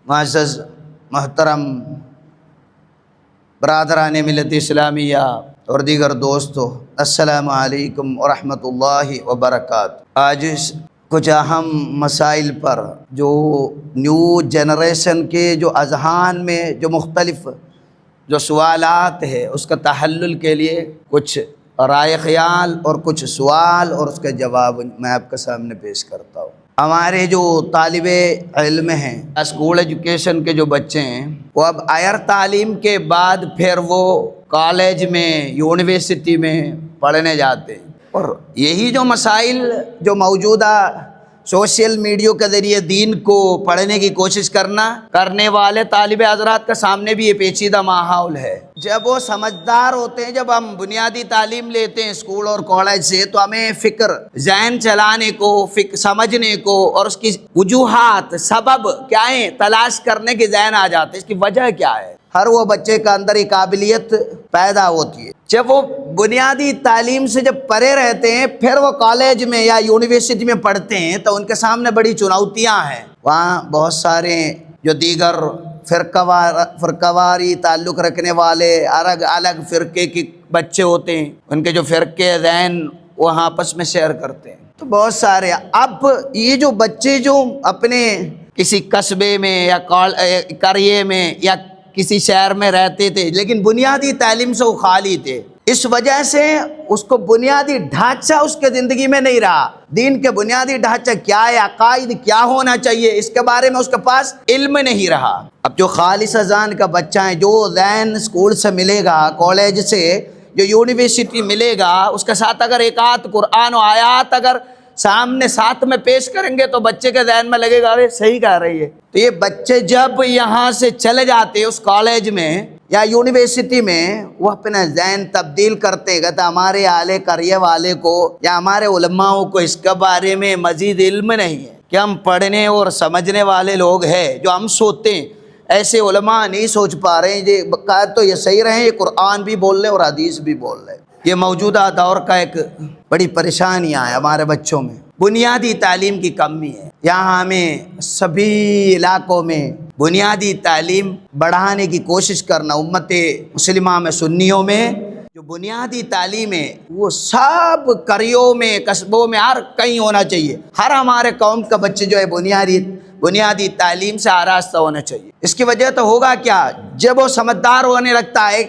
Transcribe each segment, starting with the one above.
معزز محترم برادران ملت اسلامیہ اور دیگر دوستو، السلام علیکم ورحمۃ اللہ وبرکاتہ۔ آج کچھ اہم مسائل پر جو نیو جنریشن کے جو اذہان میں جو مختلف جو سوالات ہے اس کا تحلل کے لیے کچھ رائے خیال اور کچھ سوال اور اس کا جواب میں آپ کے سامنے پیش کرتا ہوں۔ ہمارے جو طالب علم ہیں، اسکول ایجوکیشن کے جو بچے ہیں، وہ اب ہائر تعلیم کے بعد پھر وہ کالج میں یونیورسٹی میں پڑھنے جاتے ہیں، اور یہی جو مسائل جو موجودہ سوشل میڈیا کے ذریعے دین کو پڑھنے کی کوشش کرنے والے طالب حضرات کا سامنے بھی یہ پیچیدہ ماحول ہے۔ جب وہ سمجھدار ہوتے ہیں، جب ہم بنیادی تعلیم لیتے ہیں اسکول اور کالج سے، تو ہمیں فکر ذہن چلانے کو، سمجھنے کو اور اس کی وجوہات، سبب کیا ہیں تلاش کرنے کے ذہن آ جاتے ہیں، اس کی وجہ کیا ہے۔ ہر وہ بچے کا اندر ایک قابلیت پیدا ہوتی ہے۔ جب وہ بنیادی تعلیم سے جب پرے رہتے ہیں، پھر وہ کالج میں یا یونیورسٹی میں پڑھتے ہیں، تو ان کے سامنے بڑی چنوتیاں ہیں۔ وہاں بہت سارے جو دیگر فرقہ واری تعلق رکھنے والے الگ الگ فرقے کے بچے ہوتے ہیں، ان کے جو فرقے ذہن وہاں آپس میں شیئر کرتے ہیں، تو بہت سارے۔ اب یہ جو بچے جو اپنے کسی قصبے میں یا قریے میں یا کسی شہر میں رہتے تھے، لیکن بنیادی تعلیم سے وہ خالی تھے، اس وجہ سے اس کو بنیادی ڈھانچہ اس کے زندگی میں نہیں رہا۔ دین کے بنیادی ڈھانچہ کیا ہے، عقائد کیا ہونا چاہیے، اس کے بارے میں اس کے پاس علم نہیں رہا۔ اب جو خالص اذہان کا بچہ ہے، جو ذہن اسکول سے ملے گا، کالج سے جو یونیورسٹی ملے گا، اس کے ساتھ اگر ایک آدھ قرآن و آیات اگر سامنے ساتھ میں پیش کریں گے تو بچے کے ذہن میں لگے گا ارے صحیح کہہ رہی ہے۔ تو یہ بچے جب یہاں سے چلے جاتے اس کالج میں یا یونیورسٹی میں، وہ اپنا ذہن تبدیل کرتے ہیں، کہتے ہمارے اعلی قریے والے کو یا ہمارے علماءوں کو اس کے بارے میں مزید علم نہیں ہے کہ ہم پڑھنے اور سمجھنے والے لوگ ہیں جو ہم سوچتے ہیں، ایسے علماء نہیں سوچ پا رہے ہیں۔ یہ بقاعد تو یہ صحیح رہے، یہ قرآن بھی بول رہے اور حدیث بھی بول رہے۔ یہ موجودہ دور کا ایک بڑی پریشانیاں ہے ہمارے بچوں میں، بنیادی تعلیم کی کمی ہے۔ یہاں ہمیں سبھی علاقوں میں بنیادی تعلیم بڑھانے کی کوشش کرنا، امت مسلمہ میں، سنیوں میں جو بنیادی تعلیم ہے وہ سب قریوں میں، قصبوں میں، ہر کہیں ہونا چاہیے۔ ہر ہمارے قوم کا بچے جو ہے بنیادی تعلیم سے آراستہ ہونا چاہیے۔ اس کی وجہ تو ہوگا کیا، جب وہ سمجھدار ہونے لگتا ہے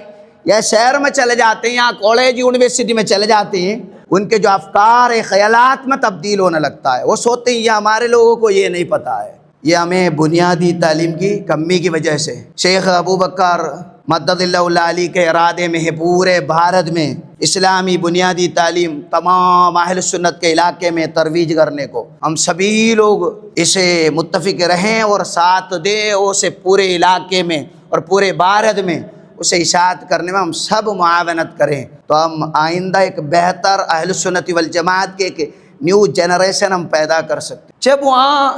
یا شہر میں چلے جاتے ہیں یا کالج یونیورسٹی میں چلے جاتے ہیں، ان کے جو افکار خیالات میں تبدیل ہونے لگتا ہے۔ وہ سوچتے ہیں یہ ہمارے لوگوں کو یہ نہیں پتہ ہے۔ یہ ہمیں بنیادی تعلیم کی کمی کی وجہ سے۔ شیخ ابو بکر مدد اللہ علی کے ارادے میں ہے پورے بھارت میں اسلامی بنیادی تعلیم تمام اہل سنت کے علاقے میں ترویج کرنے کو۔ ہم سبھی لوگ اسے متفق رہیں اور ساتھ دیں، اسے پورے علاقے میں اور پورے بھارت میں اسے اشاعت کرنے میں ہم سب معاونت کریں، تو ہم آئندہ ایک بہتر اہل سنت والجماعت کے ایک نیو جنریشن ہم پیدا کر سکتے ہیں۔ جب وہاں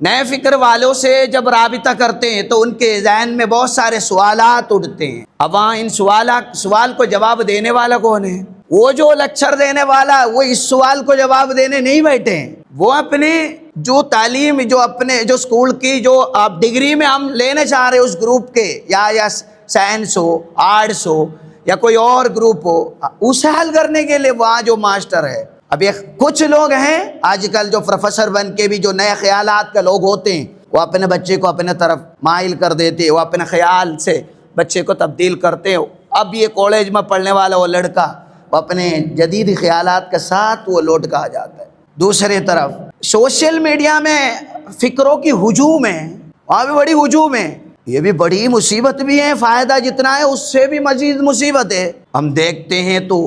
نئے فکر والوں سے جب رابطہ کرتے ہیں تو ان کے ذہن میں بہت سارے سوالات اٹھتے ہیں۔ اب وہاں ان سوال کو جواب دینے والا کون ہے؟ وہ جو لیکچر دینے والا وہ اس سوال کو جواب دینے نہیں بیٹھے ہیں، وہ اپنے جو تعلیم جو اپنے جو اسکول کی جو آپ ڈگری میں ہم لینے چاہ رہے ہیں اس گروپ کے یا سائنس ہو، آرٹس ہو یا کوئی اور گروپ ہو، اسے حل کرنے کے لیے وہاں جو ماسٹر ہے۔ اب یہ کچھ لوگ ہیں آج کل جو پروفیسر بن کے بھی جو نئے خیالات کے لوگ ہوتے ہیں، وہ اپنے بچے کو اپنے طرف مائل کر دیتے ہیں، وہ اپنے خیال سے بچے کو تبدیل کرتے ہیں۔ اب یہ کالج میں پڑھنے والا وہ لڑکا وہ اپنے جدید خیالات کے ساتھ وہ لوٹ کر آ جاتا ہے۔ دوسری طرف سوشل میڈیا میں فکروں کی ہجوم ہے، وہاں بھی بڑی ہجوم ہے۔ یہ بھی بڑی مصیبت بھی ہے، فائدہ جتنا ہے اس سے بھی مزید مصیبت ہے۔ ہم دیکھتے ہیں تو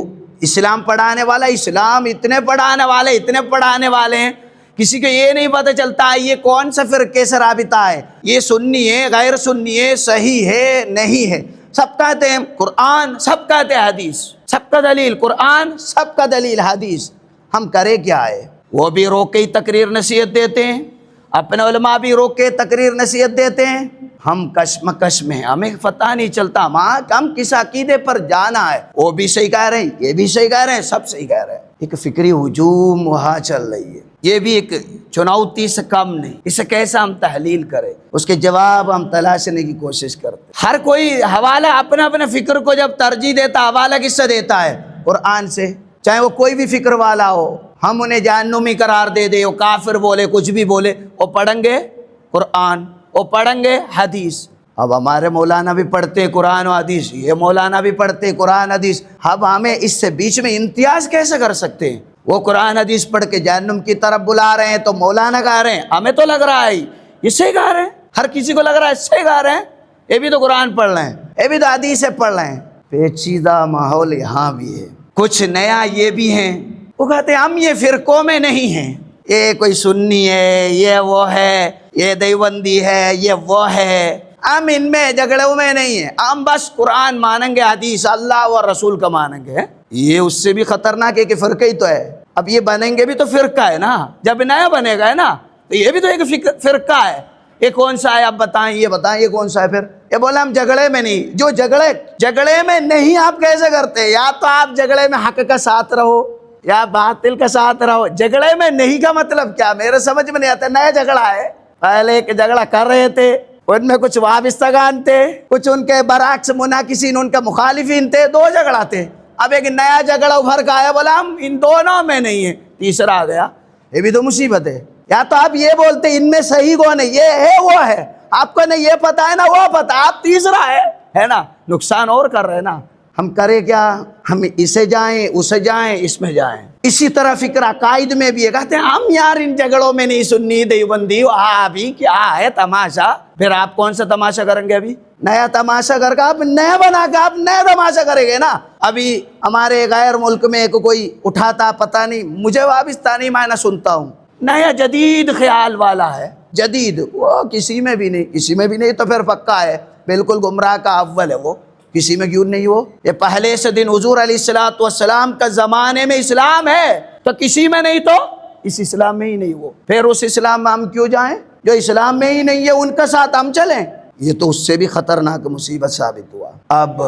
اسلام پڑھانے والا، اسلام اتنے پڑھانے والے ہیں، کسی کو یہ نہیں پتہ چلتا یہ کون سا فرقے سے رابطہ ہے، یہ سنی ہے، غیر سنی ہے، صحیح ہے، نہیں ہے۔ سب کہتے ہیں قرآن، سب کہتے ہیں حدیث، سب کا دلیل قرآن، سب کا دلیل حدیث۔ ہم کرے کیا ہے؟ وہ بھی روک کے تقریر نصیحت دیتے ہیں، اپنے علماء بھی روک کے تقریر نصیحت دیتے ہیں۔ ہم کشمکش میں ہیں، ہمیں پتہ نہیں چلتا ہم کس عقیدے پر جانا ہے۔ وہ بھی صحیح کہہ رہے ہیں، یہ بھی صحیح کہہ رہے ہیں، سب صحیح کہہ رہے ہیں۔ ایک فکری ہجوم وہاں چل رہی ہے۔ یہ بھی ایک چنوتی سے کم نہیں. اسے کیسا ہم تحلیل کریں, اس کے جواب ہم تلاشنے کی کوشش کرتے. ہر کوئی حوالہ اپنے اپنے فکر کو جب ترجیح دیتا, حوالہ کس سے دیتا ہے؟ قرآن سے. چاہے وہ کوئی بھی فکر والا ہو, ہم انہیں جہنمی قرار دے دے, وہ کافر بولے, کچھ بھی بولے, وہ پڑھیں گے قرآن, وہ پڑھیں گے حدیث. اب ہمارے مولانا بھی پڑھتے قرآن و حدیث, یہ مولانا بھی پڑھتے قرآن حدیث. اب ہمیں اس سے بیچ میں امتیاز کیسے کر سکتے ہیں؟ وہ قرآن حدیث پڑھ کے جہنم کی طرف بلا رہے ہیں تو مولانا گا رہے ہیں, ہمیں تو لگ رہا ہے اس سے گا رہے ہیں, ہر کسی کو لگ رہا ہے اس سے گا رہے ہیں. یہ بھی تو قرآن پڑھ رہے ہیں, یہ بھی تو حدیث پڑھ رہے ہیں. پیچیدہ ماحول یہاں بھی ہے. کچھ نیا یہ بھی ہیں, وہ کہتے ہیں ہم یہ فرقوں میں نہیں ہیں, یہ کوئی سنی ہے, یہ وہ ہے, یہ دیوبندی ہے, یہ وہ ہے, ہم ان میں جھگڑوں میں نہیں ہیں, ہم بس قرآن مانیں گے, حدیث اللہ اور رسول کا مانیں گے. یہ اس سے بھی خطرناک ہے کہ فرقہ ہی تو ہے. اب یہ بنیں گے بھی تو فرقہ ہے نا, جب نیا بنے گا ہے نا, تو یہ بھی تو ایک فرقہ ہے. یہ کون سا ہے آپ بتائیں, یہ بتائیں یہ کون سا ہے. پھر یہ بولا ہم جھگڑے میں نہیں. جو جھگڑے میں نہیں آپ کیسے کرتے؟ یا تو آپ جھگڑے میں حق کا ساتھ رہو یا باطل کا ساتھ رہو. جھگڑے میں نہیں کا مطلب کیا میرے سمجھ میں نہیں آتا. نیا جھگڑا ہے, پہلے ایک جھگڑا کر رہے تھے, ان میں کچھ وابستگان تھے, کچھ ان کے برعکس مناکسین, ان کے مخالفین تھے, دو جھگڑا تھے. اب ایک نیا جھگڑا ابھر کا آیا, بولا ہم ان دونوں میں نہیں ہیں, تیسرا آ گیا. یہ بھی تو مصیبت ہے. یا تو آپ یہ بولتے ان میں صحیح کون ہے, یہ ہے وہ ہے, آپ کو نہیں یہ پتا ہے نا وہ پتا, آپ تیسرا ہے نا, نقصان اور کر رہے نا. ہم کرے کیا؟ ہم اسے جائیں اسے جائیں اس میں جائیں. اسی طرح فکر عقائد میں بھی ہے, کہتے ہیں ہم یار ان جھگڑوں میں نہیں, سنی دیوبندی ابھی کیا ہے تماشا. پھر آپ کون سا تماشا کریں گے؟ ابھی نیا تماشا کر کے آپ نیا بنا کے آپ نیا تماشا کریں گے نا. ابھی ہمارے غیر ملک میں کوئی اٹھاتا پتہ نہیں, مجھے وابستانی میں نہ سنتا ہوں, نیا جدید خیال والا ہے, جدید, وہ کسی میں بھی نہیں, کسی میں بھی نہیں تو پھر پکا ہے, بالکل گمراہ کا اول ہے وہ. کسی میں کیوں نہیں وہ؟ یہ پہلے سے دن حضور علیہ الصلوۃ والسلام کا زمانے میں اسلام ہے, تو کسی میں نہیں تو اس اسلام میں ہی نہیں وہ. پھر اس اسلام میں ہم کیوں جائیں جو اسلام میں ہی نہیں ہے, ان کے ساتھ ہم چلیں؟ یہ تو اس سے بھی خطرناک مصیبت ثابت ہوا. اب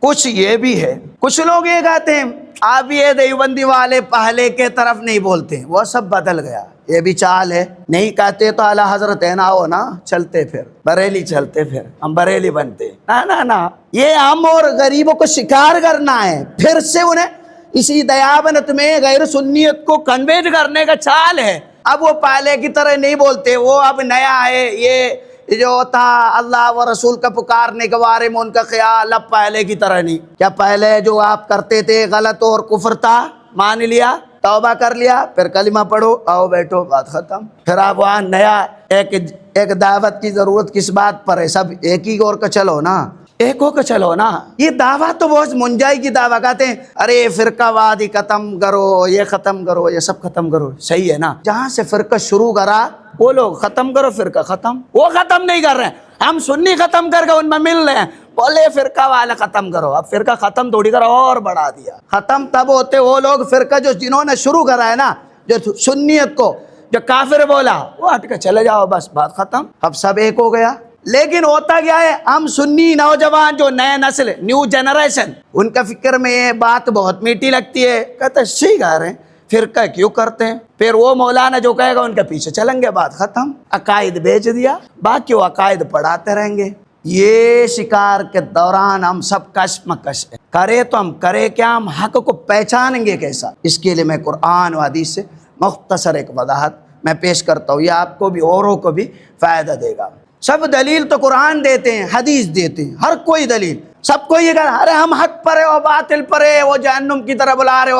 کچھ یہ بھی ہے, کچھ لوگ یہ کہتے ہیں آپ یہ دیوبندی والے پہلے کے طرف نہیں بولتے, وہ سب بدل گیا. یہ بھی چال ہے, نہیں کہتے تو اعلیٰ حضرت ہے نا, ہو نا, چلتے پھر بریلی چلتے, پھر ہم بریلی بنتے. نا یہ ہم اور غریبوں کو شکار کرنا ہے, پھر سے انہیں اسی دیابنت میں غیر سنیت کو کنورٹ کرنے کا چال ہے. اب وہ پہلے کی طرح نہیں بولتے, وہ اب نیا ہے. یہ جو تھا اللہ و رسول کا پکارنے کے بارے میں ان کا خیال اب پہلے کی طرح نہیں. کیا پہلے جو آپ کرتے تھے غلط اور کفر تھا, مان لیا, توبہ کر لیا, پھر کلمہ پڑھو, آؤ بیٹھو, بات ختم. پھر آپ وہاں نیا ایک دعوت کی ضرورت کس بات پر ہے؟ سب ایک ہی اور کا چلو نا, ایک ہو کا چلو نا. یہ دعوت تو بہت منجائی کی دعوت, کہتے ہیں ارے فرقہ وادی ختم کرو, یہ ختم کرو, یہ سب ختم کرو. صحیح ہے نا, جہاں سے فرقہ شروع کرا وہ لوگ ختم کرو, فرقہ ختم. وہ ختم نہیں کر رہے ہیں, ہم سنی ختم کر کے ان میں مل رہے ہیں, بولے فرقہ والے ختم کرو. اب فرقہ ختم تھوڑی کرو, اور بڑھا دیا. ختم تب ہوتے وہ لوگ فرقہ جو جنہوں نے شروع کرا ہے نا, جو سنیت کو جو کافر بولا, وہ ہٹ کے چلے جاؤ, بس بات ختم. اب سب ایک ہو گیا. لیکن ہوتا کیا ہے, ہم سنی نوجوان جو نئے نسل, نیو جنریشن, ان کا فکر میں یہ بات بہت میٹھی لگتی ہے, کہتے ہیں صحیح کہہ رہے ہیں, فرقہ کیوں کرتے ہیں؟ پھر وہ مولانا جو کہے گا ان کے پیچھے چلیں گے, بات ختم. عقائد بیچ دیا, باقی وہ عقائد پڑھاتے رہیں گے. یہ شکار کے دوران ہم سب کشمکش ہے, کرے تو ہم کرے کیا, ہم حق کو پہچانیں گے کیسا؟ اس کے لیے میں قرآن و حدیث سے مختصر ایک وضاحت میں پیش کرتا ہوں, یہ آپ کو بھی اوروں کو بھی فائدہ دے گا. سب دلیل تو قرآن دیتے ہیں, حدیث دیتے ہیں, ہر کوئی دلیل. سب کو یہ کہا ارے ہم حق پر ہے, وہ باطل پر ہے, وہ جہنم کی طرف بلا رہے,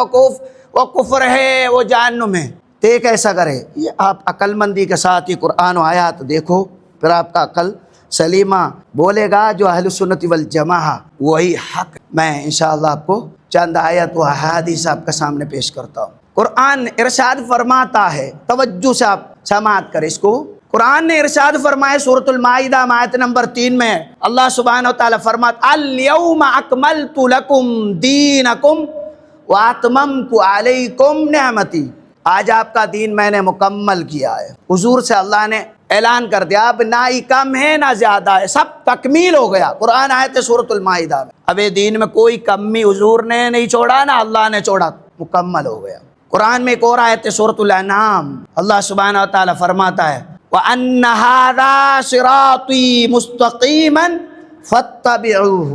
وہ کفر ہے, وہ جہنم ہے. تو ایک ایسا کرے, یہ آپ عقل مندی کے ساتھ یہ قرآن و آیات دیکھو, پھر آپ کا عقل سلیمہ بولے گا جو اہل سنت والجماعہ وہی حق. میں انشاءاللہ آپ کو چند آیت و احادیث آپ کے سامنے پیش کرتا ہوں. قرآن ارشاد فرماتا ہے, توجہ سے آپ سماعت کریں اس کو. قرآن نے ارشاد فرمائے سورۃ المائدہ آیت نمبر 3 میں, اللہ سبحانہ و تعالیٰ فرماتا الیوم اکملت لکم دینکم واتممت علیکم نعمتی. آج آپ کا دین میں نے مکمل کیا ہے. حضور سے اللہ نے اعلان کر دیا, اب نہ ہی کم ہے نہ زیادہ ہے, سب تکمیل ہو گیا. قرآن آیت سورۃ المائدہ میں. اب یہ دین میں کوئی کمی حضور نے نہیں چھوڑا, نہ اللہ نے چھوڑا, مکمل ہو گیا. قرآن میں ایک اور آیت ہے سورۃ الانعام، اللہ سبحانہ و تعالیٰ فرماتا ہے وَأَنَّ هَذَا صِرَاطِي مُسْتَقِيمًا فَاتَّبِعُوهُ،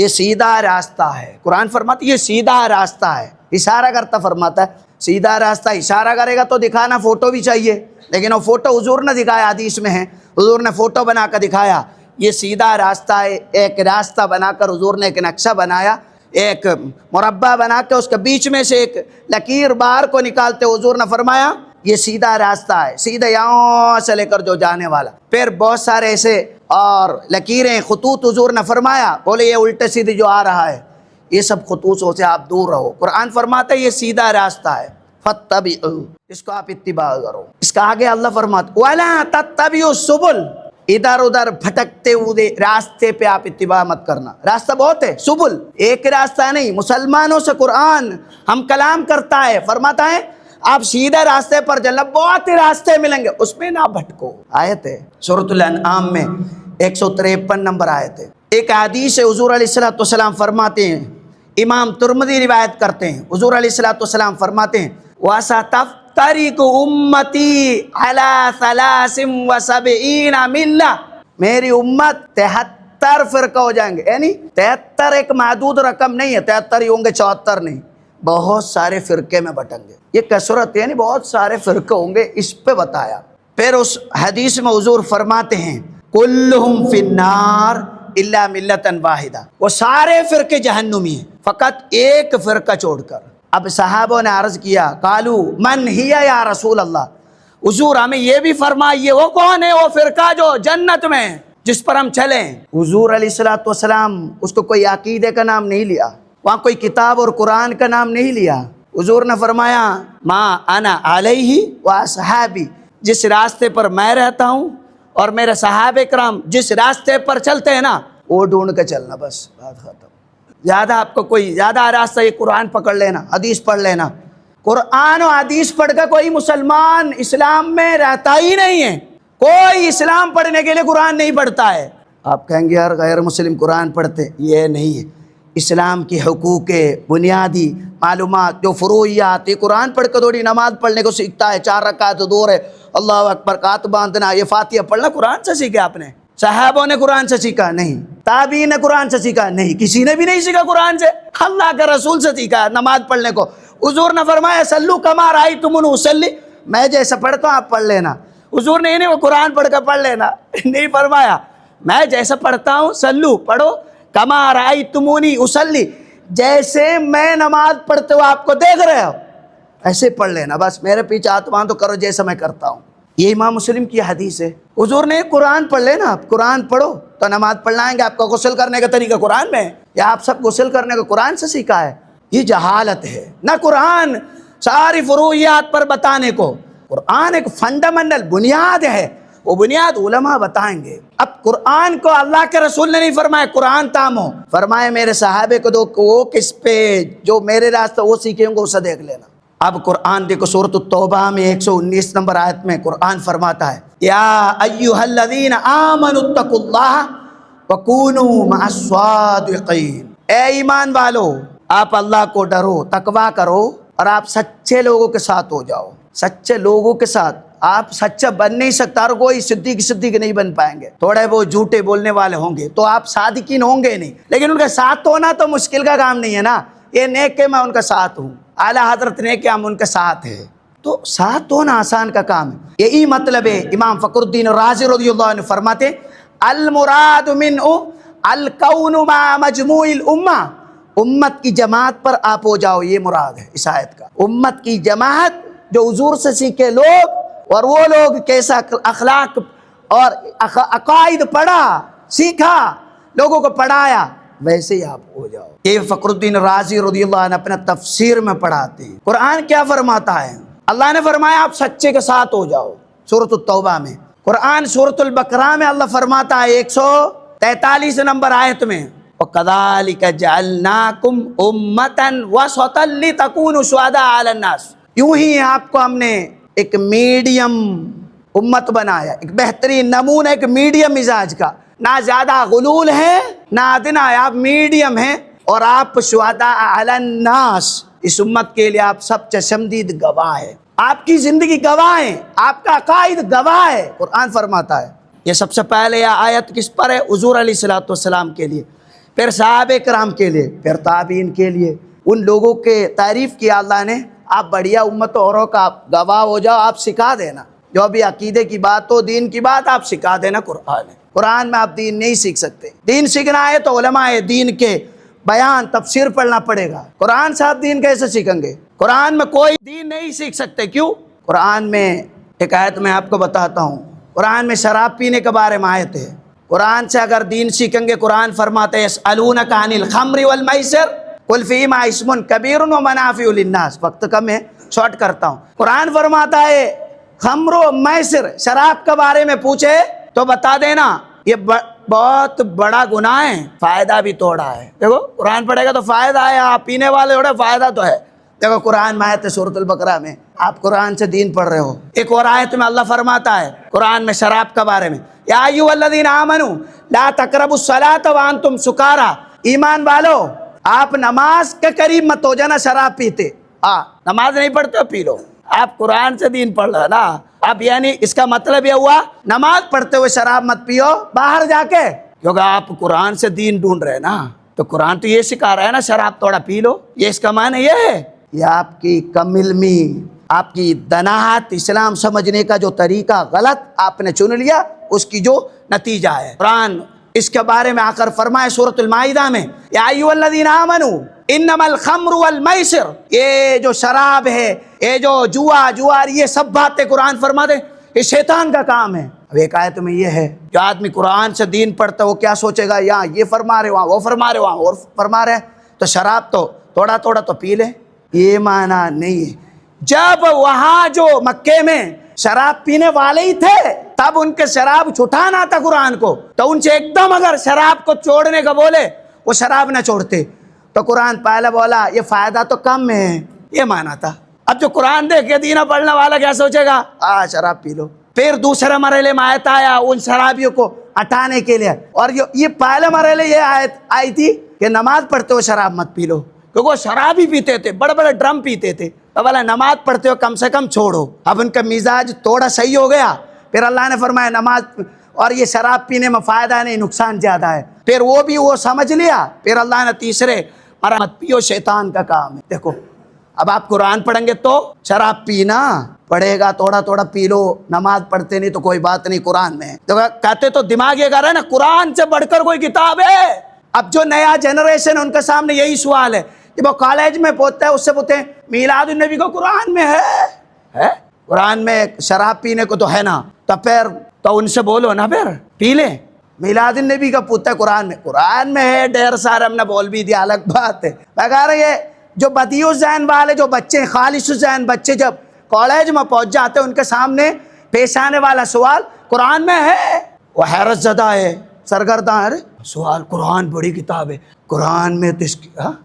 یہ سیدھا راستہ ہے۔ قرآن فرماتا ہے یہ سیدھا راستہ ہے، اشارہ کرتا فرماتا ہے سیدھا راستہ۔ اشارہ کرے گا تو دکھانا فوٹو بھی چاہیے، لیکن وہ فوٹو حضور نے دکھایا، حدیث میں ہے حضور نے فوٹو بنا کر دکھایا یہ سیدھا راستہ ہے۔ ایک راستہ بنا کر حضور نے ایک نقشہ بنایا، ایک مربع بنا کے اس کے بیچ میں سے ایک لکیر باہر کو نکالتے حضور نے فرمایا یہ سیدھا راستہ ہے، سیدھا یہاں سے لے کر جو جانے والا۔ پھر بہت سارے ایسے اور لکیریں خطوط حضور نے فرمایا، بولے یہ الٹے سیدھے جو آ رہا ہے یہ سب خطوطوں سے آپ دور رہو۔ قرآن فرماتا ہے یہ سیدھا راستہ ہے، فاتبعوا، اس کو آپ اتباع کرو۔ اس کا آگے اللہ فرماتا وَلَا تَتَّبِعُوا السُّبُلَ، ادھر ادھر بھٹکتے ہوئے راستے پہ آپ اتباع مت کرنا۔ راستہ بہت ہے، سبل ایک راستہ نہیں۔ مسلمانوں سے قرآن ہم کلام کرتا ہے، فرماتا ہے آپ سیدھے راستے پر چلنا، بہت ہی راستے ملیں گے، اس میں نہ بھٹکو۔ آیت ہے سورۃ الانعام میں 153 نمبر آیت ہے۔ ایک حدیث ہے حضور علیہ السلام فرماتے ہیں، امام ترمذی روایت کرتے ہیں، حضور علیہ السلام فرماتے ہیں وَسَتَفْتَرِقُ أُمَّتِي عَلَى 73 مِلَّةٍ، میری امت 73 فرقہ ہو جائیں گے، یعنی 73 ایک محدود رقم نہیں ہے، 73 ہی ہوں گے، 74 نہیں، بہت سارے فرقے میں بٹیں گے۔ یہ کثرت یعنی بہت سارے فرقے ہوں گے، اس پہ بتایا۔ پھر اس حدیث میں حضور فرماتے ہیں کلہم فی النار الا ملۃ واحدہ، وہ سارے فرقے جہنمی ہیں فقط ایک فرقہ چھوڑ کر۔ اب صحابوں نے عرض کیا قالو من ہی یا رسول اللہ، حضور ہمیں یہ بھی فرمائیے وہ کون ہے وہ فرقہ جو جنت میں ہے جس پر ہم چلیں۔ حضور علیہ السلام اس کو کوئی عقیدے کا نام نہیں لیا، وہاں کوئی کتاب اور قرآن کا نام نہیں لیا۔ حضور نے فرمایا ما انا علیہ و اصحابی، جس راستے پر میں رہتا ہوں اور میرے صحابہ کرام جس راستے پر چلتے ہیں نا وہ ڈھونڈ کے چلنا، بس بات ختم۔ زیادہ آپ کو کوئی زیادہ راستہ یہ قرآن پکڑ لینا، حدیث پڑھ لینا، قرآن و حدیث پڑھ کر کوئی مسلمان اسلام میں رہتا ہی نہیں ہے۔ کوئی اسلام پڑھنے کے لیے قرآن نہیں پڑھتا ہے۔ آپ کہیں گے یار غیر مسلم قرآن پڑھتے، یہ نہیں ہے۔ اسلام کی حقوق بنیادی معلومات جو فروعیات، یہ قرآن پڑھ کر تھوڑی نماز پڑھنے کو سیکھتا ہے، 4 رکعت دور ہے، اللہ اکبر کات باندھنا، یہ فاتحہ پڑھنا قرآن سے سیکھا آپ نے؟ صحابوں نے قرآن سے سیکھا نہیں، تابعین نے قرآن سے سیکھا نہیں، کسی نے بھی نہیں سیکھا قرآن سے، اللہ کے رسول سے سیکھا نماز پڑھنے کو۔ حضور نے فرمایا سلو کما رأیتمونی اصلی، میں جیسا پڑھتا ہوں آپ پڑھ لینا۔ حضور نے نہیں وہ قرآن پڑھ کر پڑھ لینا نہیں فرمایا، میں جیسا پڑھتا ہوں سلو پڑھو کما رأیتمونی اصلی، جیسے میں نماز پڑھتے ہو آپ کو دیکھ رہے ہو ایسے پڑھ لینا، بس میرے پیچھے ہاتھ باندھو کرو جیسا میں کرتا ہوں۔ یہ امام مسلم کی حدیث ہے۔ حضور نے قرآن پڑھ لینا، آپ قرآن پڑھو تو نماز پڑھائیں گے۔ آپ کا غسل کرنے کا طریقہ قرآن میں ہے یا آپ سب غسل کرنے کا قرآن سے سیکھا ہے؟ یہ جہالت ہے، نہ قرآن ساری فروعیات پر بتانے کو۔ قرآن ایک فنڈامنٹل بنیاد ہے، وہ بنیاد علماء بتائیں گے۔ اب قرآن کو اللہ کے رسول نے نہیں فرمایا قرآن تامو، فرمائے میرے صحابے کو دو وہ کس پہ جو میرے راستہ وہ سیکھیں گے اسے دیکھ لینا۔ اب قرآن دیکھو سورۃ التوبہ میں 119 نمبر آیت میں قرآن فرماتا ہے یا ایھا الذین آمنوا اتقوا اللہ وکونوا مع الصادقین، اے ایمان والو آپ اللہ کو ڈرو، تقویٰ کرو اور آپ سچے لوگوں کے ساتھ ہو جاؤ۔ سچے لوگوں کے ساتھ آپ سچا بن نہیں سکتا، اور کوئی صدیق نہیں بن پائیں گے، تھوڑے وہ جھوٹے بولنے والے ہوں گے تو آپ صادقین ہوں گے نہیں، لیکن ان کے ساتھ ہونا تو مشکل کا کام نہیں ہے نا۔ یہ نیک ہے میں ان کا ساتھ ہوں، اعلیٰ حضرت نیک ہے ہم ان کے ساتھ ہیں، تو ساتھ ہونا آسان کا کام ہے۔ یہی مطلب ہے امام فخر الدین رازی رضی اللہ عنہ فرماتے المراد من الکون مع مجموع الامہ، امت کی جماعت پر آپ ہو جاؤ، یہ مراد ہے اس آیت کا۔ امت کی جماعت جو حضور سے سیکھے لوگ، اور وہ لوگ کیسا اخلاق اور عقائد پڑھا سیکھا لوگوں کو پڑھایا، ویسے ہی آپ ہو جاؤ۔ یہ فخر الدین رازی رضی اللہ عنہ اپنا تفسیر میں پڑھاتے ہیں۔ قرآن کیا فرماتا ہے؟ اللہ نے فرمایا آپ سچے کے ساتھ ہو جاؤ سورۃ التوبہ میں۔ قرآن سورۃ البقرہ میں اللہ فرماتا ہے 143 نمبر آیت میں وَكَذَلِكَ جَعَلْنَاكُمْ أُمَّةً وَسَطًا لِتَكُونُوا شُهَدَاءَ عَلَى النَّاسِ، یوں ہی آپ کو ہم نے ایک میڈیم امت بنایا، ایک بہترین نمونہ، ایک میڈیم مزاج کا، نہ زیادہ غلول ہے نہ ادنا ہے، آپ میڈیم ہیں، اور آپ شہداء علی الناس، اس امت کے لیے آپ سب چشمدید گواہ ہیں، آپ کی زندگی گواہ ہے، آپ کا عقائد گواہ ہے۔ قرآن فرماتا ہے، یہ سب سے پہلے یہ آیت کس پر ہے؟ حضور علیہ الصلوۃ والسلام کے لیے، پھر صحابہ کرام کے لیے، پھر تابعین کے لیے، ان لوگوں کے تعریف کیا اللہ نے، آپ بڑھیا امت اوروں کا گواہ ہو جاؤ، آپ سکھا دینا، جو بھی عقیدے کی بات ہو، دین کی بات آپ سکھا دینا۔ قرآن ہے، قرآن میں آپ دین نہیں سیکھ سکتے، دین سیکھنا ہے تو علماء دین کے بیان تفسیر پڑھنا پڑے گا۔ قرآن سے آپ دین کیسے سیکھیں گے؟ قرآن میں کوئی دین نہیں سیکھ سکتے، کیوں؟ قرآن میں ایک آیت میں آپ کو بتاتا ہوں، قرآن میں شراب پینے کے بارے میں آیت ہے، قرآن سے اگر دین سیکھیں گے، قرآن فرماتے ہیں یسألونک عن الخمر والمیسر قل فیہما اسم کبیر ومنافع للناس۔ وقت کم ہے، شارٹ کرتا ہوں۔ قرآن فرماتا ہے خمر و میسر، شراب کے بارے میں پوچھے تو بتا دینا یہ بہت بڑا گناہ ہے، فائدہ بھی توڑا ہے۔ دیکھو قرآن پڑھے گا تو فائدہ ہے، آپ پینے والے ہو رہے فائدہ تو ہے۔ دیکھو قرآن میں آیت ہے سورۃ البقرہ میں، آپ قرآن سے دین پڑھ رہے ہو، ایک اور آیت میں اللہ فرماتا ہے قرآن میں شراب کے بارے میں، یا ایھا الذین آمنوا لا تقربوا الصلاۃ وانتم سکارا، ایمان والو آپ نماز کے قریب مت ہو جانا شراب پیتے۔ نماز نہیں پڑھتے ہو پی لو، آپ قرآن سے دین پڑھ رہے نا، اب یعنی اس کا مطلب یہ ہوا نماز پڑھتے ہوئے شراب مت پیو باہر جا کے، کیونکہ آپ قرآن سے دین ڈھونڈ رہے نا، تو قرآن تو یہ سکھا رہا ہے نا شراب تھوڑا پی لو، یہ اس کا معنی یہ ہے۔ یہ آپ کی کم علمی، آپ کی دناہت، اسلام سمجھنے کا جو طریقہ غلط آپ نے چن لیا، اس کی جو نتیجہ ہے۔ قرآن اس کے بارے میں آ کر فرمائے سورۃ المائدہ میں، یا ایھا الذین آمنوا انما الخمر والمیسر، یہ جو شراب ہے، یہ جو جوار یہ سب باتیں قرآن فرماتے یہ شیطان کا کام ہے۔ اب ایک آیت میں یہ ہے جو آدمی قرآن سے دین پڑھتا ہے وہ کیا سوچے گا، یہاں یہ فرما رہے، وہاں وہ فرما رہے، وہاں اور فرما رہے، تو شراب تو تھوڑا تھوڑا تو پی لے، یہ معنی نہیں ہے۔ جب وہاں جو مکے میں شراب پینے والے ہی تھے تب ان کے شراب چھٹانا تھا قرآن کو، تو ان سے ایک دم اگر شراب کو چھوڑنے کا بولے وہ شراب نہ چھوڑتے، تو قرآن پہلے بولا یہ فائدہ تو کم ہے، یہ مانا تھا۔ اب جو قرآن دیکھ کے دینہ پڑھنے والا کیا سوچے گا، شراب پی لو۔ پھر دوسرے مرحلے میں آیت آیا ان شرابیوں کو ہٹانے کے لیے، اور یہ پہلے مرحلے یہ آیت آئی تھی کہ نماز پڑھتے ہو شراب مت پی لو، کیونکہ وہ شراب ہی پیتے تھے، بڑے بڑے ڈرم پیتے تھے، تو بولا نماز پڑھتے ہو کم سے کم چھوڑو۔ اب ان کا مزاج تھوڑا صحیح ہو گیا، پھر اللہ نے فرمایا نماز اور یہ شراب پینے میں فائدہ نہیں، نقصان زیادہ ہے، پھر وہ سمجھ لیا، پھر اللہ نے تیسرے مت پیو شیطان کا کام ہے۔ دیکھو اب آپ قرآن پڑھیں گے تو شراب پینا پڑے گا، تھوڑا تھوڑا پی لو، نماز پڑھتے نہیں تو کوئی بات نہیں قرآن میں، تو کہتے تو دماغ یہ کر رہا ہے نا قرآن سے بڑھ کر کوئی کتاب ہے۔ اب جو نیا جنریشن ان کے سامنے یہی سوال ہے کہ وہ کالج میں پہنچتا ہے، اس سے پوچھتے ہیں میلاد النبی کو قرآن میں ہے؟ قرآن میں شراب پینے کو تو ہے نا، تو پھر تو ان سے بولو نا پھر پی لیں۔ میلاد النبی کا پوچھتا ہے قرآن میں ہے، ڈھیر سارے ہم نے بول بھی دیا، الگ بات ہے۔ میں کہہ رہا یہ جو بدیع ذہن والے جو بچے، خالص ذہن بچے جب کالج میں پہنچ جاتے ہیں، ان کے سامنے پیش آنے والا سوال قرآن میں ہے، وہ حیرت زدہ ہے، سرگرداں، ارے سوال قرآن بڑی کتاب ہے، قرآن میں تو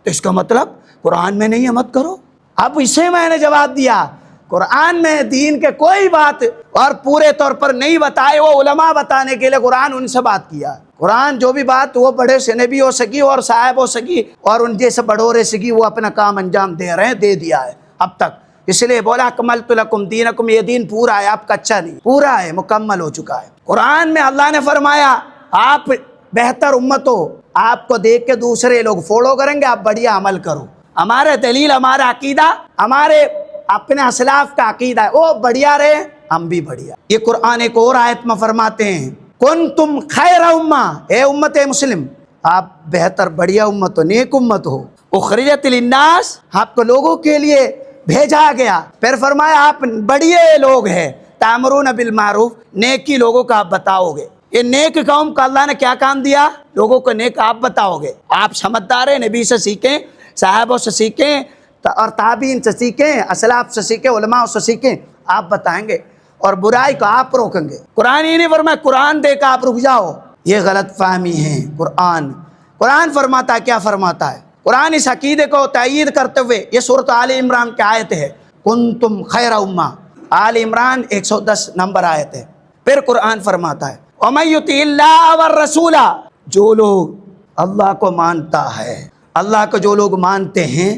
اس کا مطلب قرآن میں نہیں ہے مت کرو۔ اب اسے میں نے جواب دیا قرآن میں دین کے کوئی بات اور پورے طور پر نہیں بتائے، وہ علماء بتانے کے لیے قرآن ان سے بات کیا۔ قرآن جو بھی بات وہ بڑے سے نبی ہو سکی اور صاحب ہو سکی اور ان جیسے بڑھورے سکی، وہ اپنا کام انجام دے رہے ہیں، دے دیا ہے اب تک، اس لیے بولا اکملت لکم دینکم، یہ دین پورا ہے، آپ کا اچھا نہیں، پورا ہے، مکمل ہو چکا ہے۔ قرآن میں اللہ نے فرمایا آپ بہتر امت ہو، آپ کو دیکھ کے دوسرے لوگ فالو کریں گے، آپ بڑھیا عمل کرو، ہمارے دلیل، ہمارا عقیدہ، ہمارے اپنے اسلاف کا عقیدہ ہے، وہ بڑھیا رہے، ہم بھی بڑھیا۔ یہ قرآن ایک اور آیت میں فرماتے ہیں کنتم خیر امہ، اے امت مسلم آپ بہتر بڑھیا امت ہو، نیک امت ہو، اخرجت للناس، آپ کو لوگوں کے لیے بھیجا گیا، پھر فرمایا آپ بڑھئے لوگ ہیں، تامرون بالمعروف، نیکی لوگوں کا آپ بتاؤ گے۔ یہ نیک قوم کا اللہ نے کیا کام دیا، لوگوں کو نیک آپ بتاؤ گے، آپ سمجھدار ہیں، نبی سے سیکھیں، صحابوں سے سیکھیں اور تابعین سے سیکھیں، اسلاف سے سیکھیں، علماء سے سیکھیں، آپ بتائیں گے اور برائی کو آپ روکیں گے۔ قرآن ہی نہیں فرمایا قرآن دے کا آپ رک جاؤ، یہ غلط فہمی ہے۔ قرآن فرماتا ہے، کیا فرماتا ہے؟ قرآن اس عقیدے کو تائید کرتے ہوئے یہ سورۃ آل عمران کی آیت ہے، کنتم خیر امہ، آل عمران 110 نمبر آیت ہے۔ پھر قرآن فرماتا ہے وَمَن یُطِعِ اللَّهَ وَالرَّسُولَ، جو لوگ اللہ کو مانتا ہے، اللہ کو جو لوگ مانتے ہیں،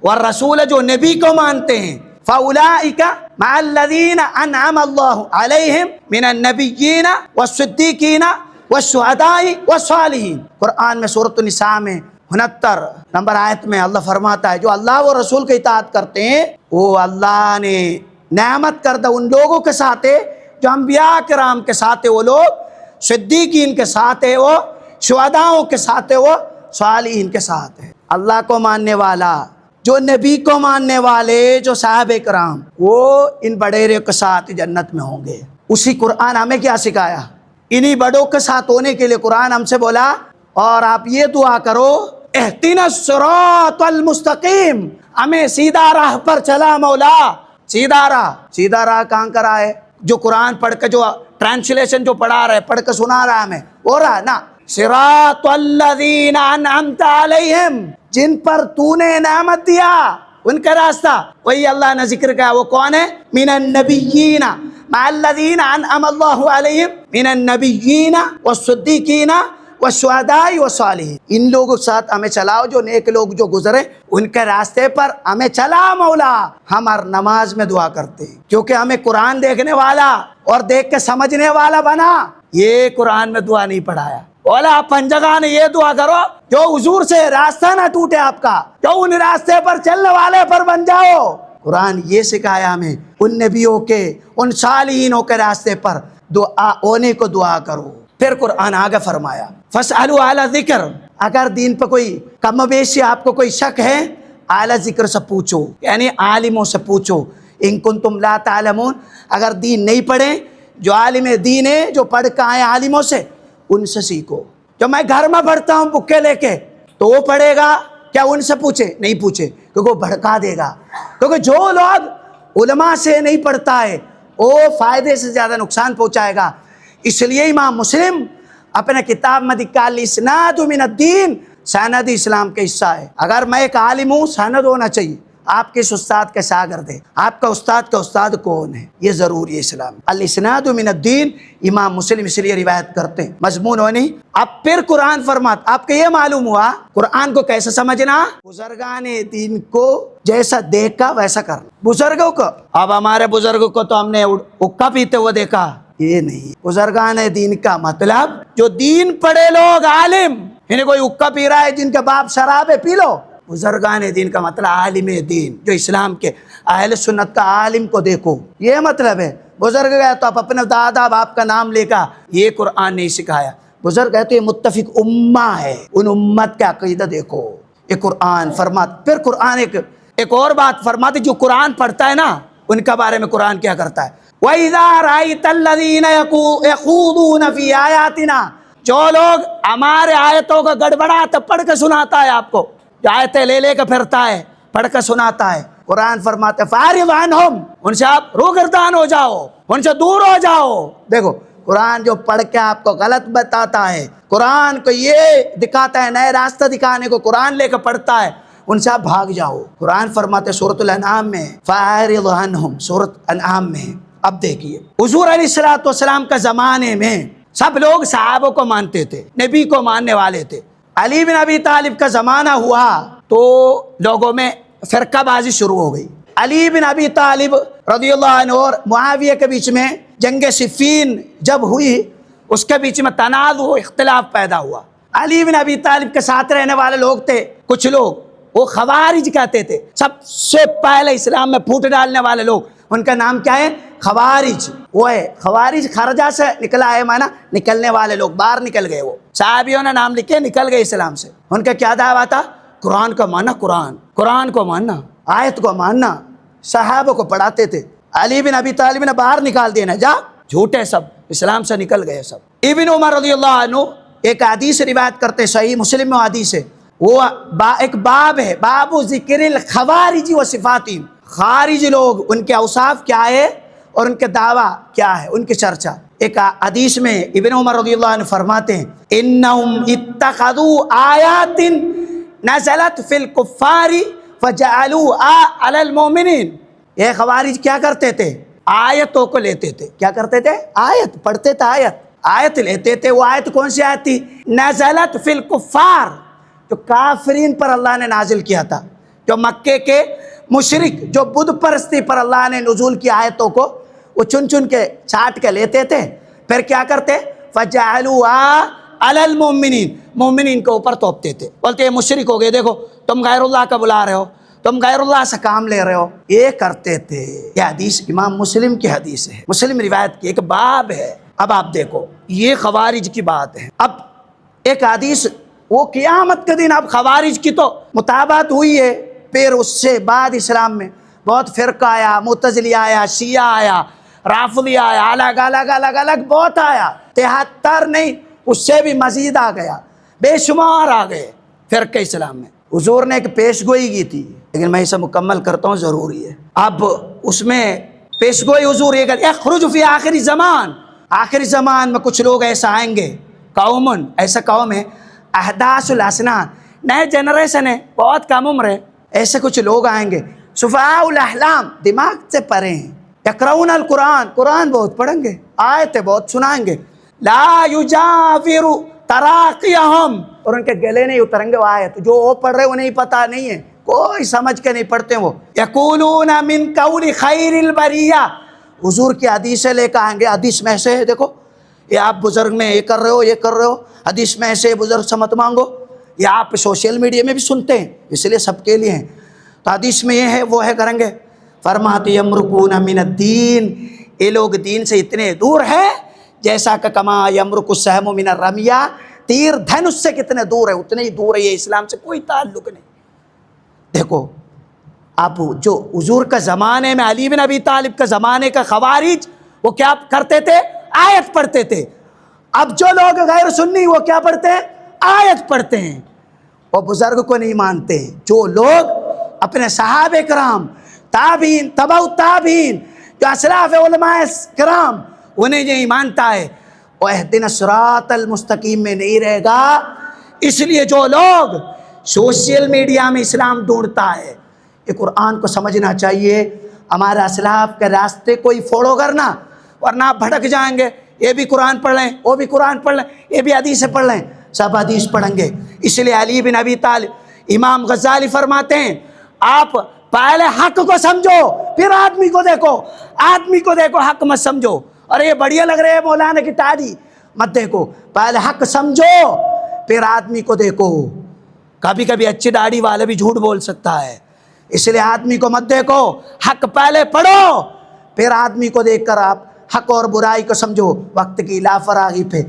اور رسول جو نبی کو مانتے ہیں فَأُولَٰئِكَ مَعَ الَّذِينَ أَنْعَمَ اللَّهُ عَلَيْهِمْ مِنَ النَّبِيِّينَ وَالصِّدِّيقِينَ وَالشُّهَدَاءِ وَالصَّالِحِينَ۔ قرآن میں سورۃ النساء میں 69 نمبر آیت میں اللہ فرماتا ہے جو اللہ و رسول کی اطاعت کرتے ہیں وہ اللہ نے نعمت کردہ ان لوگوں کے ساتھ ہے جو انبیاء کرام کے ساتھ ہے، وہ لوگ صدیقین کے ساتھ ہے، وہ شہداؤں کے ساتھ ہے، وہ صالحین کے ساتھ ہے۔ اللہ کو ماننے والا، جو نبی کو ماننے والے، جو صحابہ کرام، وہ ان بڑیروں کے ساتھ جنت میں ہوں گے۔ اسی قرآن ہمیں کیا سکھایا؟ انہی بڑوں کے ساتھ ہونے کے لیے قرآن ہم سے بولا اور آپ یہ دعا کرو اہدنا الصراط المستقیم، ہمیں سیدھا راہ پر چلا مولا۔ سیدھا راہ کہاں کرا ہے؟ جو قرآن پڑھ کے جو ٹرانسلیشن جو پڑھا رہا ہے، پڑھ کے سنا رہا ہے ہمیں، ہو رہا ہے نا، صراط الذین انعمت علیہم، جن پر تو نے نعمت دیا ان کا راستہ، وہی اللہ نے ذکر کیا، وہ کون ہے؟ من النبیین مع الذین انعم اللہ علیہم من النبیین والصدیقین والشہداء والصالحین۔ ان لوگوں کے ساتھ ہمیں چلاؤ، جو نیک لوگ جو گزرے ان کے راستے پر ہمیں چلا مولا۔ ہم ہر نماز میں دعا کرتے ہیں کیونکہ ہمیں قرآن دیکھنے والا اور دیکھ کے سمجھنے والا بنا، یہ قرآن میں دعا نہیں پڑھایا۔ بولا اپن جگہ نے یہ دعا کرو جو حضور سے راستہ نہ ٹوٹے آپ کا، جو ان راستے پر چلنے والے پر بن جاؤ۔ قرآن یہ سکھایا ہمیں ان نبیوں کے، ان صالحینوں کے راستے پر دعا ہونے کو دعا کرو۔ پھر قرآن آگے فرمایا فَاسْأَلُوا اعلیٰ ذکر، اگر دین پہ کوئی کم و بیشی آپ کو کوئی شک ہے اعلیٰ ذکر سے پوچھو، یعنی عالموں سے پوچھو۔ ان کنتم لا تعلمون، اگر دین نہیں پڑھیں، جو عالم دین ہے، جو پڑھ کے آئے عالموں سے، ان سے سیکھو۔ جو میں گھر میں پڑھتا ہوں بکے لے کے تو وہ پڑھے گا کیا؟ ان سے پوچھے؟ نہیں پوچھے، کیونکہ وہ بھڑکا دے گا۔ کیونکہ جو لوگ علماء سے نہیں پڑھتا ہے وہ فائدے سے زیادہ نقصان پہنچائے گا۔ اس لیے امام مسلم اپنے کتاب میں لکھا الاسناد من الدین، سند اسلام کا حصہ ہے۔ اگر میں ایک عالم ہوں، سند ہونا چاہیے۔ آپ کس استاد کے شاگرد ہیں، آپ کا استاد کون ہے، یہ ضروری ہے اسلام۔ الاسناد من الدین، امام مسلم اس لیے روایت کرتے ہیں، مضمون ہو نہیں۔ اب پھر قرآن فرماتا، آپ کو یہ معلوم ہوا قرآن کو کیسے سمجھنا؟ بزرگان دین کو جیسا دیکھا ویسا کرنا۔ بزرگوں کو، اب ہمارے بزرگوں کو تو ہم نے حقہ پیتے ہوئے دیکھا، یہ نہیں۔ بزرگان دین کا مطلب جو دین پڑھے لوگ، عالم، انہیں کوئی حقہ پی رہا ہے جن کے باپ شراب ہے، پی لو۔ بزرگان دین کا مطلب عالم دین، جو اسلام کے اہل سنت کا عالم کو دیکھو، یہ مطلب ہے۔ بزرگ گئے تو آپ اپنے دادا باپ کا نام لے کر، یہ قرآن نہیں سکھایا۔ بزرگ ہے تو یہ متفق امہ ہے، ان امت کا عقیدہ دیکھو۔ یہ قرآن فرماتا۔ پھر قرآن ایک اور بات فرماتی، جو قرآن پڑھتا ہے نا ان کا بارے میں قرآن کیا کرتا ہے؟ وَإِذَا رَأَيْتَ الَّذِينَ يَخُوضُونَ فِي آيَاتِنَا، جو لوگ ہمارے آیتوں کا گڑبڑاتا پڑھ کے سناتا ہے، آپ کو جو آیتیں لے کے پھرتا ہے، پڑھ کے سناتا ہے، قرآن فرماتا ہے فَأَعْرِضْ عَنْهُمْ، ان سے آپ روگردان ہو جاؤ، ان سے دور ہو جاؤ۔ دیکھو قرآن جو پڑھ کے آپ کو غلط بتاتا ہے، قرآن کو یہ دکھاتا ہے، نئے راستہ دکھانے کو قرآن لے کے پڑھتا ہے، ان سے آپ بھاگ جاؤ۔ قرآن فرماتے سورۃ الانعام میں فَأَعْرِضْ عَنْهُمْ، سورۃ انعام میں۔ اب دیکھیے حضور علیہ الصلوۃ والسلام کا زمانے میں سب لوگ صحابوں کو مانتے تھے، نبی کو ماننے والے تھے۔ علی بن ابی طالب کا زمانہ ہوا تو لوگوں میں فرقہ بازی شروع ہو گئی۔ علی بن ابی طالب رضی اللہ عنہ اور معاویہ کے بیچ میں جنگ صفین جب ہوئی، اس کے بیچ میں تنازع و اختلاف پیدا ہوا۔ علی بن ابی طالب کے ساتھ رہنے والے لوگ تھے کچھ لوگ، وہ خوارج کہتے تھے، سب سے پہلے اسلام میں پھوٹ ڈالنے والے لوگ، ان کا نام کیا ہے؟ خوارج۔ وہ ہے خوارج، خرجہ سے نکلا ہے، مانا نکلنے والے لوگ، باہر نکل گئے۔ وہ صحابیوں نے نام لکھے، نکل گئے اسلام سے۔ ان کا کیا دعویٰ تھا؟ قرآن کو ماننا، قرآن کو ماننا، آیت کو ماننا۔ صحابوں کو پڑھاتے تھے۔ علی بن ابی طالب نے باہر نکال دینا، جا جھوٹے سب، اسلام سے نکل گئے سب۔ ابن عمر رضی اللہ عنہ ایک حدیث روایت کرتے، صحیح مسلم میں حدیث ہے، وہ ایک باب ہے، باب ذکر الخوارج و صفاتہم، خارج لوگ ان کے اوصاف کیا ہے اور ان کے دعویٰ کیا ہے، ان کی چرچا۔ ایک حدیث میں ابن عمر رضی اللہ عنہ فرماتے ہیں انہم اتخذوا آیات نزلت فی الکفار فجعلوها علی المؤمنین۔ یہ خوارج کیا کرتے تھے؟ آیتوں کو لیتے تھے۔ کیا کرتے تھے؟ آیت پڑھتے تھے، آیت لیتے تھے۔ وہ آیت کون سی آیت تھی؟ نزلت فی الکفار، جو کافرین پر اللہ نے نازل کیا تھا۔ جو مکے کے مشرک جو بدھ پرستی پر اللہ نے نزول کی آیتوں کو وہ چن چن کے چاٹ کے لیتے تھے، پھر کیا کرتے؟ فَجَعَلُوهَا عَلَى الْمُؤْمِنِينَ، مومنین کے اوپر توپتے تھے، بولتے یہ مشرک ہو گئے، دیکھو تم غیر اللہ کا بلا رہے ہو، تم غیر اللہ سے کام لے رہے ہو، یہ کرتے تھے۔ یہ حدیث امام مسلم کی حدیث ہے، مسلم روایت کی ایک باب ہے۔ اب آپ دیکھو یہ خوارج کی بات ہے۔ اب ایک حدیث وہ قیامت کے دن اب خوارج کی تو مطابقت ہوئی ہے، پھر اس سے بعد اسلام میں بہت فرقہ آیا، معتزلی آیا، شیعہ آیا، رافضی آیا، الگ الگ الگ الگ بہت آیا، 73 نہیں اس سے بھی مزید آ گیا، بے شمار آ گئے فرقہ اسلام میں۔ حضور نے ایک پیش گوئی کی تھی، لیکن میں اسے مکمل کرتا ہوں، ضروری ہے۔ اب اس میں پیش گوئی حضور یہ کہتے اخرج فی آخری زمان، آخری زمان میں کچھ لوگ ایسا آئیں گے، قومن ایسا قوم ہے، احداث الاسنان، نئے جنریشن ہے، بہت کم عمر ہے، ایسے کچھ لوگ آئیں گے، سفہاء الاحلام، دماغ سے پرے ہیں، یقرؤون القرآن، قرآن بہت پڑھیں گے، آیتیں بہت سنائیں گے، لا یجاور تراقیہم، اور ان کے گلے نہیں اتریں گے وہ آیت، جو وہ پڑھ رہے وہ نہیں پتہ نہیں ہے، کوئی سمجھ کے نہیں پڑھتے وہ، یقولون من قول خیر البریہ، حضور کی حدیثیں لے کے آئیں گے، حدیث میں ایسے ہے، دیکھو یہ آپ بزرگ میں یہ کر رہے ہو، یہ کر رہے ہو، حدیث میں ایسے بزرگ سے مت مانگو، یہ آپ سوشل میڈیا میں بھی سنتے ہیں، اس لیے سب کے لیے ہیں، تو حدیث میں یہ ہے وہ ہے کریں گے۔ فرماتے یمرقون من الدین، یہ لوگ دین سے اتنے دور ہیں جیسا کہ کما یمرق السہم من الرمیہ، تیر دھنس سے کتنے دور ہے اتنے ہی دور ہے، یہ اسلام سے کوئی تعلق نہیں۔ دیکھو آپ جو حضور کا زمانے میں علی بن ابی طالب کا زمانے کا خوارج وہ کیا کرتے تھے؟ آیت پڑھتے تھے۔ اب جو لوگ غیر سنی وہ کیا پڑھتے ہیں؟ آیت پڑھتے ہیں، وہ بزرگ کو نہیں مانتے ہیں۔ جو لوگ اپنے صحابہ کرام، تابعین، تبع التابعین، جو اسلاف علماء کرام، انہیں نہیں مانتا ہے وہ اہدنا الصراط المستقیم میں نہیں رہے گا۔ اس لیے جو لوگ سوشل میڈیا میں اسلام ڈھونڈتا ہے، یہ قرآن کو سمجھنا چاہیے، ہمارا اسلاف کے راستے کوئی فالو کرنا، ورنہ آپ بھٹک جائیں گے۔ یہ بھی قرآن پڑھ لیں، وہ بھی قرآن پڑھ لیں، یہ بھی حدیثیں پڑھ لیں، سب حدیث پڑھیں گے۔ اس لیے علی بن ابی طالب، امام غزالی فرماتے ہیں آپ پہلے حق کو سمجھو پھر آدمی کو دیکھو، آدمی کو دیکھو، حق مت سمجھو، اور یہ بڑھیا لگ رہے ہے مولانا کی تعریف مت دیکھو، پہلے حق سمجھو پھر آدمی کو دیکھو۔ کبھی کبھی اچھی داڑھی والا بھی جھوٹ بول سکتا ہے، اس لیے آدمی کو مت دیکھو، حق پہلے پڑھو پھر آدمی کو دیکھ کر آپ حق اور برائی کو سمجھو۔ وقت کی لا فراغی پہ